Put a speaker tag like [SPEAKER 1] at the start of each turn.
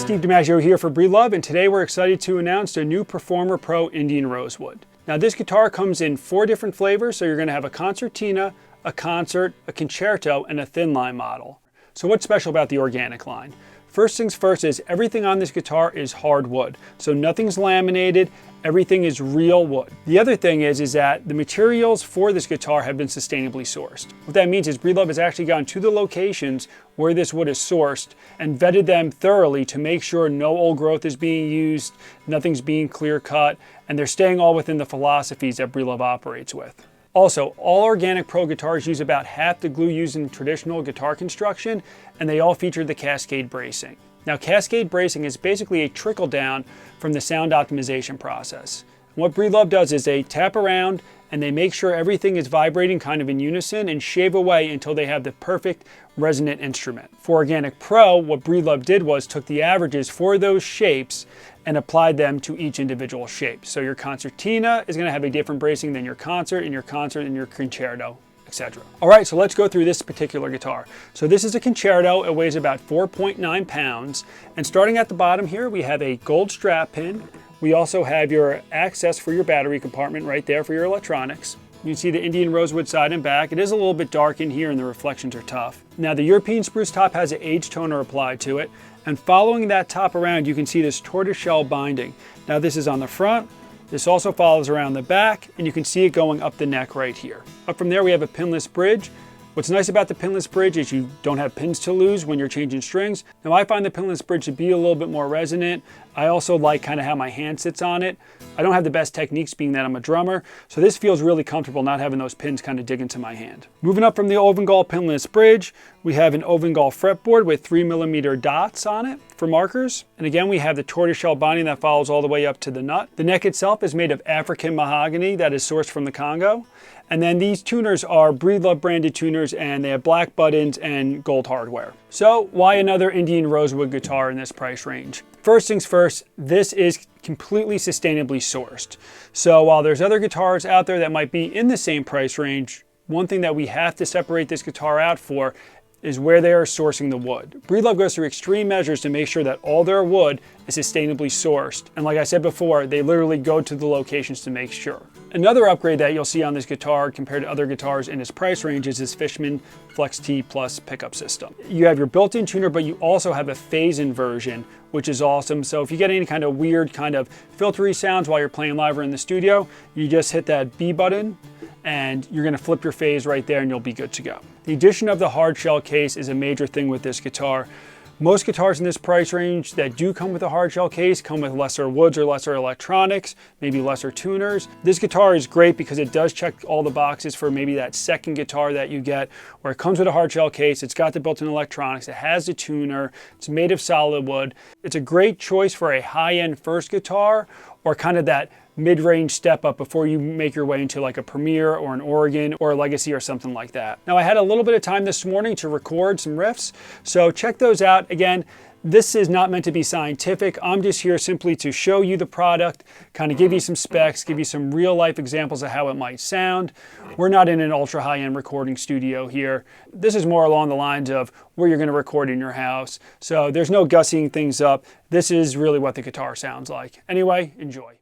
[SPEAKER 1] Steve DiMaggio here for Breedlove, and today we're excited to announce the new Performer Pro Indian Rosewood. Now this guitar comes in 4 different flavors, so you're going to have a concertina, a concert, a concerto, and a thin line model. So what's special about the organic line? First things first is everything on this guitar is hardwood, so nothing's laminated, everything is real wood. The other thing is that the materials for this guitar have been sustainably sourced. What that means is Breedlove has actually gone to the locations where this wood is sourced and vetted them thoroughly to make sure no old growth is being used, nothing's being clear cut, and they're staying all within the philosophies that Breedlove operates with. Also, all organic Pro guitars use about half the glue used in traditional guitar construction, and they all feature the Cascade bracing. Now, Cascade bracing is basically a trickle down from the sound optimization process. And what Breedlove does is they tap around and they make sure everything is vibrating kind of in unison and shave away until they have the perfect resonant instrument. For Organic Pro, what Breedlove did was took the averages for those shapes and applied them to each individual shape. So your concertina is going to have a different bracing than your concert and your concerto, etc. All right, so let's go through this particular guitar. So this is a concerto. It weighs about 4.9 pounds. And starting at the bottom here, we have a gold strap pin. We also have your access for your battery compartment right there for your electronics. You can see the Indian Rosewood side and back. It is a little bit dark in here and the reflections are tough. Now the European spruce top has an age toner applied to it. And following that top around, you can see this tortoiseshell binding. Now this is on the front. This also follows around the back, and you can see it going up the neck right here. Up from there, we have a pinless bridge. What's nice about the pinless bridge is you don't have pins to lose when you're changing strings. Now I find the pinless bridge to be a little bit more resonant. I also like kind of how my hand sits on it. I don't have the best techniques being that I'm a drummer, so this feels really comfortable not having those pins kind of dig into my hand. Moving up from the Ovengall pinless bridge, we have an Ovengall fretboard with 3mm dots on it for markers. And again, we have the tortoiseshell binding that follows all the way up to the nut. The neck itself is made of African mahogany that is sourced from the Congo. And then these tuners are Breedlove branded tuners, and they have black buttons and gold hardware. So why another Indian Rosewood guitar in this price range? First things first, this is completely sustainably sourced. So while there's other guitars out there that might be in the same price range, one thing that we have to separate this guitar out for is where they are sourcing the wood. Breedlove goes through extreme measures to make sure that all their wood is sustainably sourced. And like I said before, they literally go to the locations to make sure. Another upgrade that you'll see on this guitar compared to other guitars in its price range is this Fishman Flex T Plus pickup system. You have your built-in tuner, but you also have a phase inversion, which is awesome. So if you get any kind of weird kind of filtery sounds while you're playing live or in the studio, you just hit that B button and you're going to flip your phase right there and you'll be good to go. The addition of the hard shell case is a major thing with this guitar. Most guitars in this price range that do come with a hard shell case come with lesser woods or lesser electronics, maybe lesser tuners. This guitar is great because it does check all the boxes for maybe that second guitar that you get, where it comes with a hard shell case, it's got the built-in electronics, it has the tuner, it's made of solid wood. It's a great choice for a high-end first guitar or kind of that mid-range step up before you make your way into like a Premier or an Oregon or a Legacy or something like that. Now I had a little bit of time this morning to record some riffs, so check those out. Again, this is not meant to be scientific. I'm just here simply to show you the product, kind of give you some specs, give you some real life examples of how it might sound. We're not in an ultra high-end recording studio here. This is more along the lines of where you're going to record in your house. So there's no gussying things up. This is really what the guitar sounds like. Anyway, enjoy.